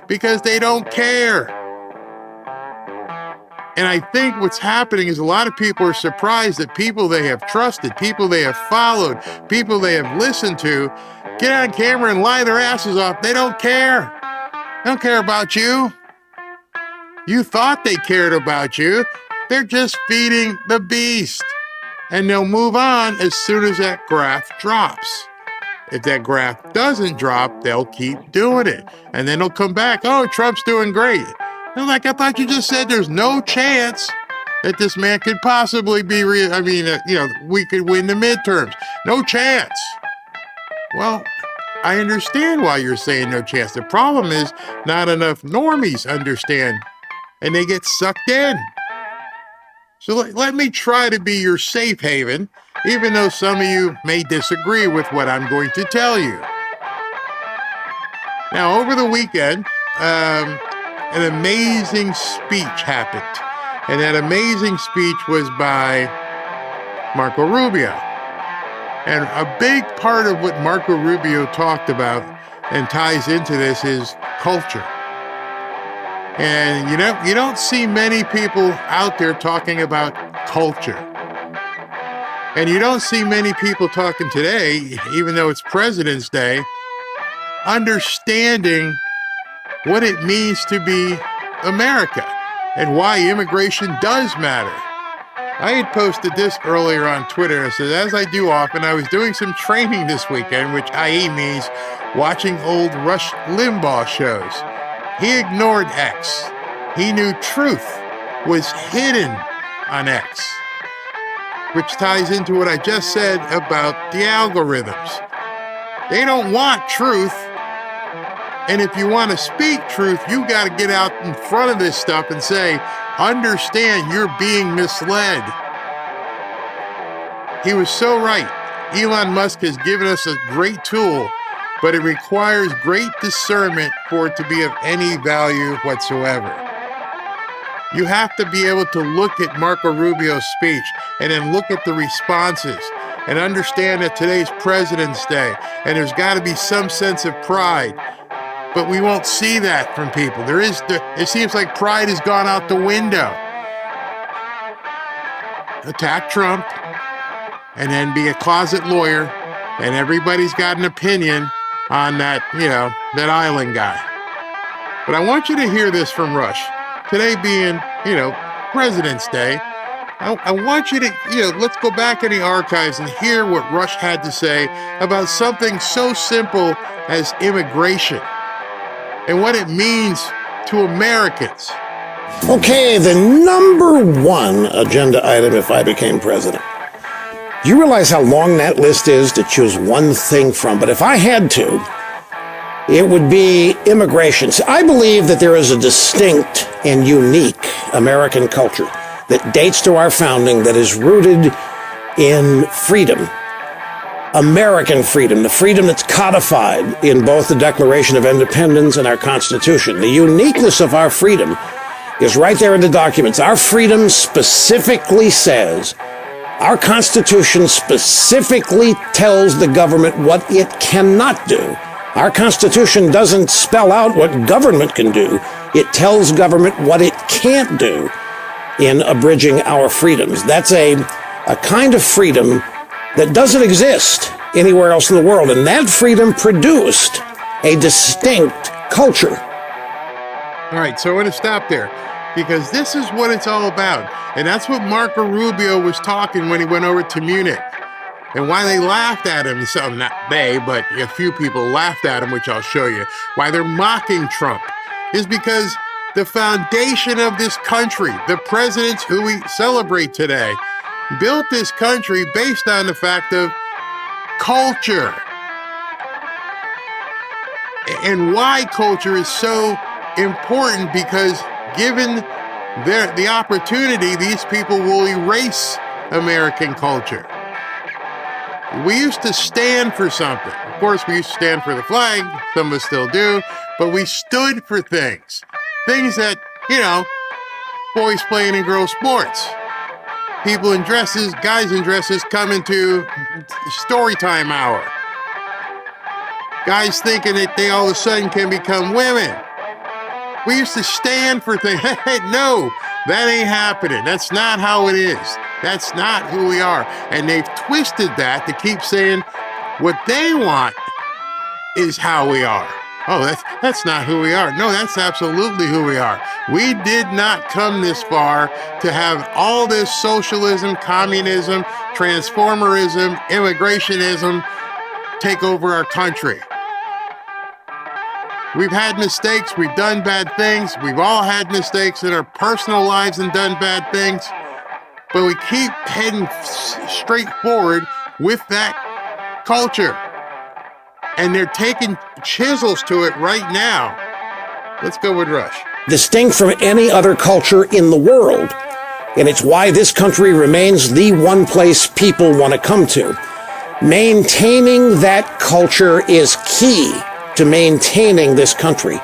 because they don't care. And I think what's happening is a lot of people are surprised that people they have trusted, people they have followed, people they have listened to, get on camera and lie their asses off. They don't care. They don't care about you. You thought they cared about you. They're just feeding the beast. And they'll move on as soon as that graph drops. If that graph doesn't drop, they'll keep doing it. And then they'll come back, oh, Trump's doing great. And like, I thought you just said there's no chance that this man could possibly be, we could win the midterms. No chance. Well, I understand why you're saying no chance. The problem is not enough normies understand, and they get sucked in. So let me try to be your safe haven, even though some of you may disagree with what I'm going to tell you. Now, over the weekend, an amazing speech happened. And that amazing speech was by Marco Rubio. And a big part of what Marco Rubio talked about and ties into this is culture. And you don't see many people out there talking about culture. And you don't see many people talking today, even though it's President's Day, understanding what it means to be America and why immigration does matter. I had posted this earlier on Twitter. I said, as I do often, I was doing some training this weekend, which i.e. means watching old Rush Limbaugh shows. He ignored X. He knew truth was hidden on X, which ties into what I just said about the algorithms. They don't want truth. And if you want to speak truth, you got to get out in front of this stuff and say, understand you're being misled. He was so right. Elon Musk has given us a great tool, but it requires great discernment for it to be of any value whatsoever. You have to be able to look at Marco Rubio's speech and then look at the responses and understand that today's President's Day, and there's got to be some sense of pride. But we won't see that from people. It seems like pride has gone out the window. Attack Trump, and then be a closet lawyer, and everybody's got an opinion on that island guy. But I want you to hear this from Rush. Today being, President's Day, I want you to, let's go back in the archives and hear what Rush had to say about something so simple as immigration and what it means to Americans. Okay, the number one agenda item if I became president. Do you realize how long that list is to choose one thing from? But if I had to, it would be immigration. So I believe that there is a distinct and unique American culture that dates to our founding that is rooted in freedom. American freedom, the freedom that's codified in both the Declaration of Independence and our Constitution. The uniqueness of our freedom is right there in the documents. Our freedom specifically says, our Constitution specifically tells the government what it cannot do. Our Constitution doesn't spell out what government can do. It tells government what it can't do in abridging our freedoms. That's a kind of freedom that doesn't exist anywhere else in the world. And that freedom produced a distinct culture. All right, so I'm going to stop there because this is what it's all about. And that's what Marco Rubio was talking when he went over to Munich. And why they laughed at him, not they, but a few people laughed at him, which I'll show you. Why they're mocking Trump is because the foundation of this country, the presidents who we celebrate today, built this country based on the fact of culture. And why culture is so important, because given the opportunity, these people will erase American culture. We used to stand for something. Of course, we used to stand for the flag. Some of us still do. But we stood for things. Things that, boys playing in girls' sports. People in dresses, guys in dresses come into story time hour. Guys thinking that they all of a sudden can become women. We used to stand for things. Hey, no, that ain't happening. That's not how it is. That's not who we are. And they've twisted that to keep saying what they want is how we are. Oh, that's not who we are. No, that's absolutely who we are. We did not come this far to have all this socialism, communism, transformerism, immigrationism take over our country. We've had mistakes. We've done bad things. We've all had mistakes in our personal lives and done bad things. But we keep heading straight forward with that culture. And they're taking chisels to it right now. Let's go with Rush. Distinct from any other culture in the world. And it's why this country remains the one place people want to come to. Maintaining that culture is key to maintaining this country.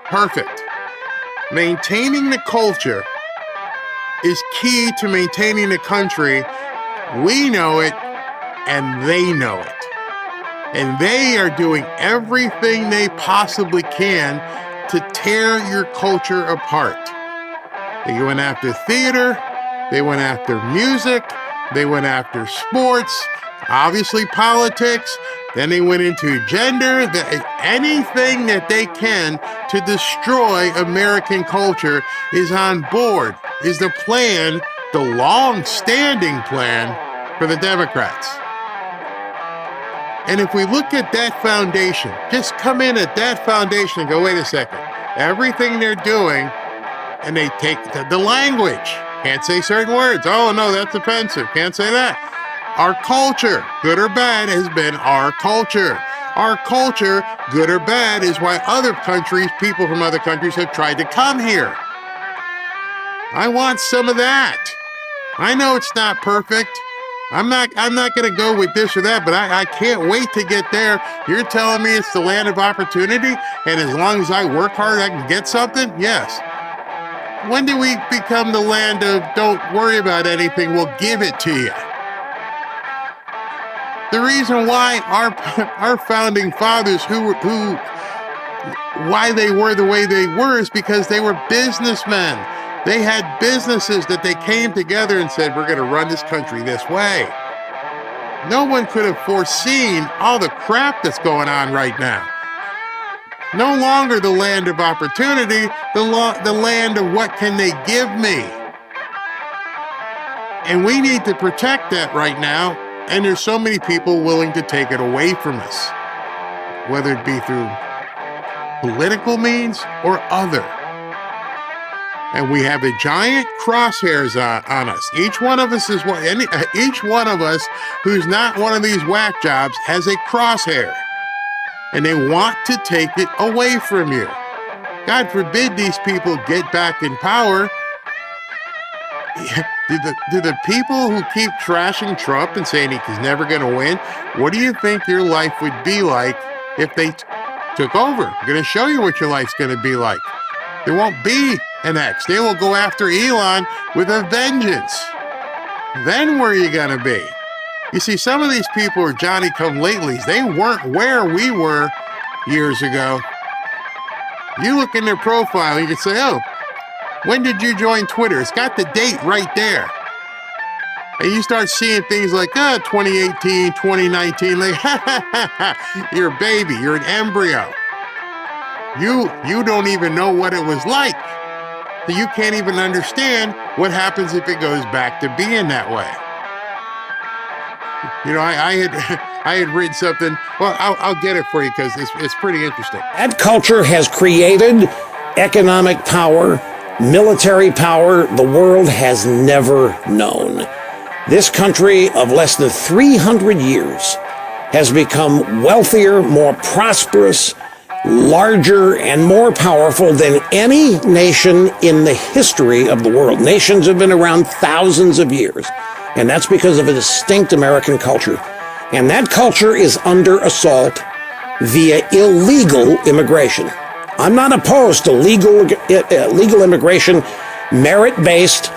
Perfect. Maintaining the culture is key to maintaining the country. We know it, and they know it. And they are doing everything they possibly can to tear your culture apart. They went after theater, they went after music, they went after sports, obviously politics, then they went into gender, anything that they can to destroy American culture is on board, is the plan, the long-standing plan for the Democrats. And if we look at that foundation, just come in at that foundation and go, wait a second, everything they're doing, and they take the language, can't say certain words. Oh, no, that's offensive. Can't say that. Our culture, good or bad, has been our culture. Our culture, good or bad, is why other countries, people from other countries have tried to come here. I want some of that. I know it's not perfect. I'm not going to go with this or that, but I can't wait to get there. You're telling me it's the land of opportunity, and as long as I work hard, I can get something? Yes. When do we become the land of don't worry about anything, we'll give it to you? The reason why our founding fathers, why they were the way they were, is because they were businessmen. They had businesses that they came together and said, we're going to run this country this way. No one could have foreseen all the crap that's going on right now. No longer the land of opportunity, the land of what can they give me. And we need to protect that right now, and there's so many people willing to take it away from us, whether it be through political means or other. And we have a giant crosshairs on us. Each one of us each one of us who's not one of these whack jobs has a crosshair. And they want to take it away from you. God forbid these people get back in power. Do the people who keep trashing Trump and saying he's never going to win, what do you think your life would be like if they took over? I'm going to show you what your life's going to be like. There won't be an X. They will go after Elon with a vengeance. Then where are you going to be? You see, some of these people are Johnny-come-latelys. They weren't where we were years ago. You look in their profile, you can say, oh, when did you join Twitter? It's got the date right there. And you start seeing things like, 2018, 2019, like, you're a baby, you're an embryo. You don't even know what it was like. So you can't even understand what happens if it goes back to being that way. You know, I had written something. Well, I'll get it for you because it's pretty interesting. That culture has created economic power, military power the world has never known. This country of less than 300 years has become wealthier, more prosperous, larger, and more powerful than any nation in the history of the world. Nations have been around thousands of years, and that's because of a distinct American culture. And that culture is under assault via illegal immigration. I'm not opposed to legal immigration, merit-based,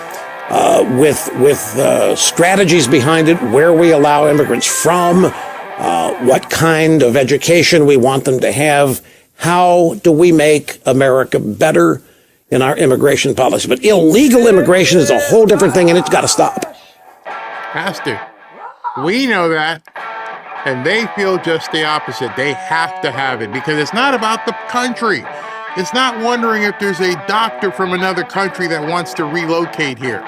with strategies behind it, where we allow immigrants from, what kind of education we want them to have, How do we make America better in our immigration policy? But illegal immigration is a whole different thing, and it's got to stop. Has to. We know that, and they feel just the opposite. They have to have it because it's not about the country. It's not wondering if there's a doctor from another country that wants to relocate here.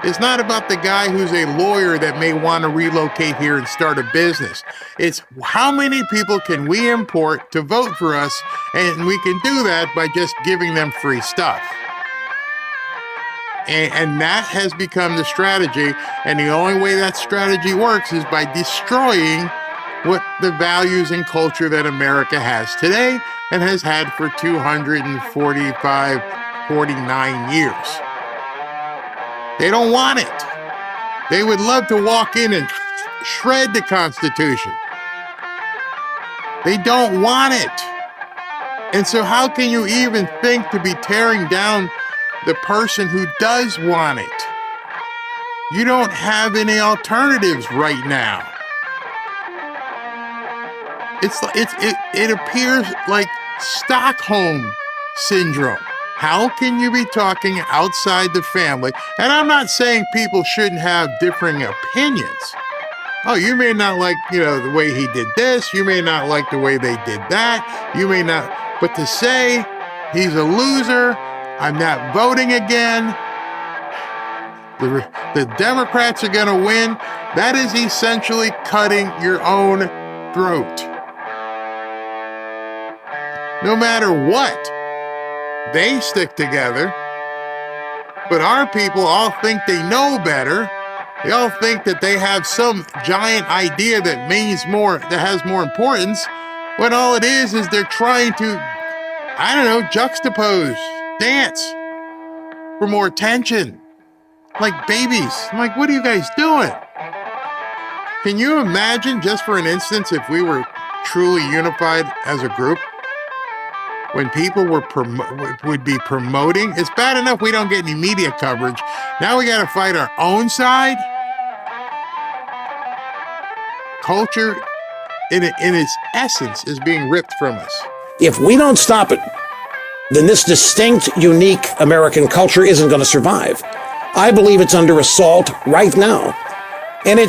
It's not about the guy who's a lawyer that may want to relocate here and start a business. It's how many people can we import to vote for us, and we can do that by just giving them free stuff. And that has become the strategy, and the only way that strategy works is by destroying what the values and culture that America has today and has had for 245, 49 years. They don't want it. They would love to walk in and shred the Constitution. They don't want it. And so how can you even think to be tearing down the person who does want it? You don't have any alternatives right now. It appears like Stockholm syndrome. How can you be talking outside the family? And I'm not saying people shouldn't have differing opinions. Oh, you may not like, the way he did this. You may not like the way they did that. You may not, but to say he's a loser, I'm not voting again, the Democrats are going to win, that is essentially cutting your own throat. No matter what, they stick together, but our people all think they know better. They all think that they have some giant idea that means more, that has more importance, when all it is they're trying to, juxtapose, dance for more attention, like babies. I'm like, what are you guys doing? Can you imagine, just for an instance, if we were truly unified as a group? When people would be promoting, it's bad enough we don't get any media coverage. Now we got to fight our own side. Culture, in its essence, is being ripped from us. If we don't stop it, then this distinct, unique American culture isn't going to survive. I believe it's under assault right now. And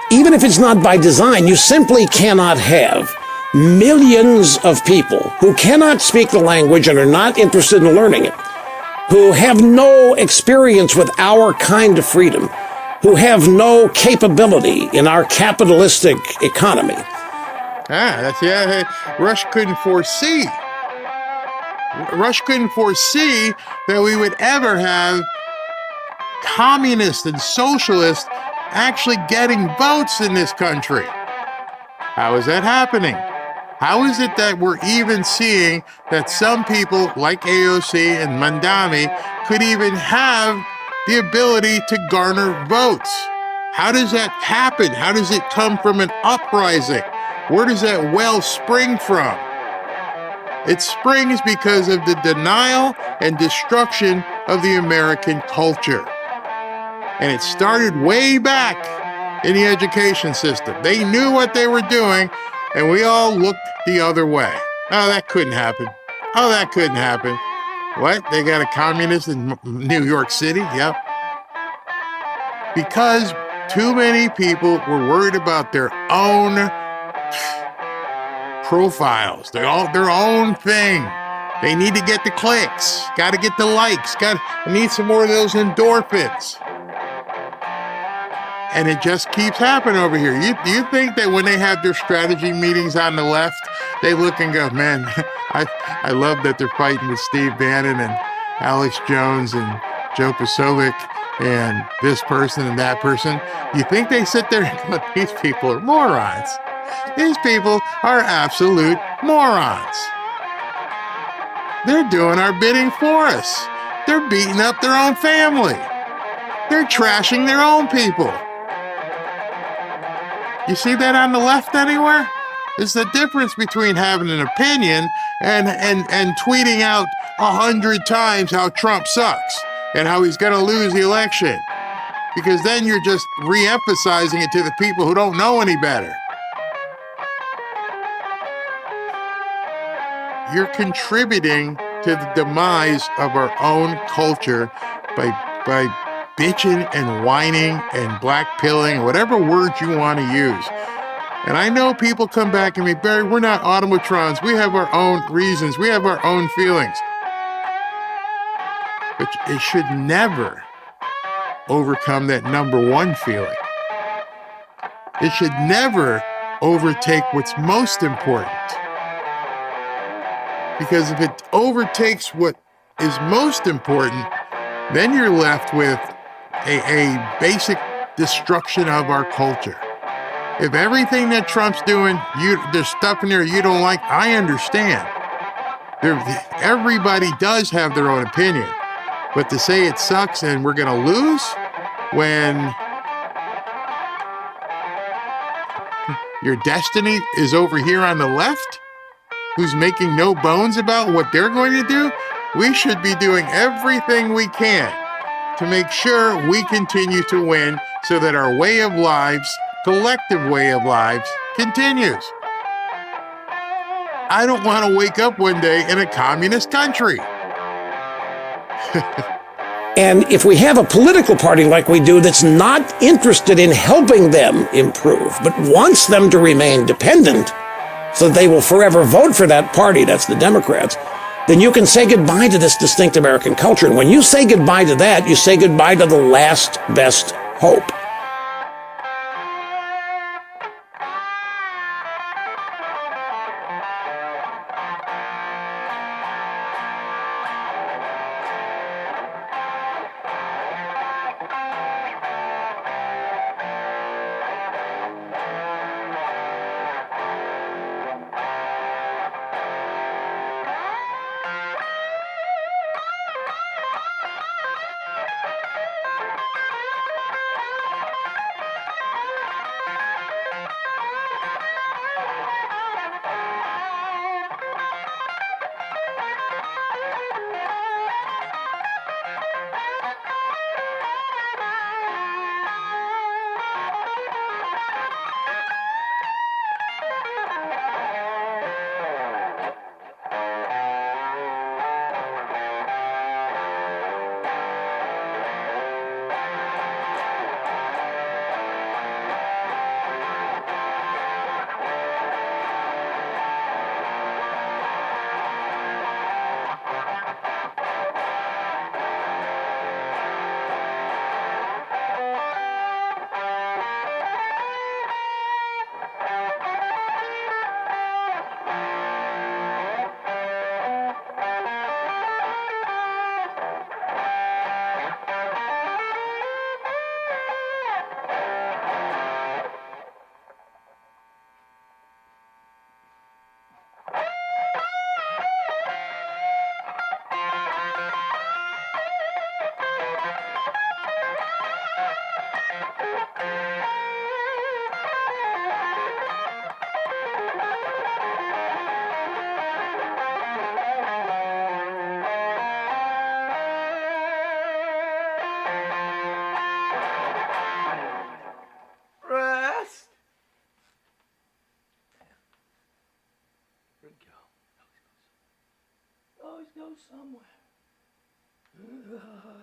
even if it's not by design, you simply cannot have millions of people who cannot speak the language and are not interested in learning it, who have no experience with our kind of freedom, who have no capability in our capitalistic economy. Rush couldn't foresee. Rush couldn't foresee that we would ever have communists and socialists actually getting votes in this country. How is that happening? How is it that we're even seeing that some people like AOC and Mandami could even have the ability to garner votes? How does that happen? How does it come from an uprising? Where does that well spring from? It springs because of the denial and destruction of the American culture. And it started way back in the education system. They knew what they were doing, and we all looked the other way. Oh, that couldn't happen. Oh, that couldn't happen. What? They got a communist in New York City? Yep. Because too many people were worried about their own profiles, their own thing. They need to get the clicks, got to get the likes, need some more of those endorphins. And it just keeps happening over here. Do you think that when they have their strategy meetings on the left, they look and go, man, I love that they're fighting with Steve Bannon and Alex Jones and Joe Pasovic and this person and that person? You think they sit there and go, these people are morons. These people are absolute morons. They're doing our bidding for us. They're beating up their own family. They're trashing their own people. You see that on the left anywhere? It's the difference between having an opinion and tweeting out 100 times how Trump sucks and how he's going to lose the election. Because then you're just re-emphasizing it to the people who don't know any better. you're contributing to the demise of our own culture by bitching and whining and blackpilling, whatever word you want to use. And I know people come back and me, Barry, we're not automatrons. We have our own reasons. We have our own feelings. But it should never overcome that number one feeling. It should never overtake what's most important. Because if it overtakes what is most important, then you're left with a basic destruction of our culture. If everything that Trump's doing, there's stuff in there you don't like, I understand. Everybody does have their own opinion. But to say it sucks and we're going to lose when your destiny is over here on the left, who's making no bones about what they're going to do, we should be doing everything we can to make sure we continue to win so that our way of lives, collective way of lives, continues. I don't want to wake up one day in a communist country. And if we have a political party like we do that's not interested in helping them improve, but wants them to remain dependent so that they will forever vote for that party, that's the Democrats, then you can say goodbye to this distinct American culture. And when you say goodbye to that, you say goodbye to the last best hope. Always go somewhere.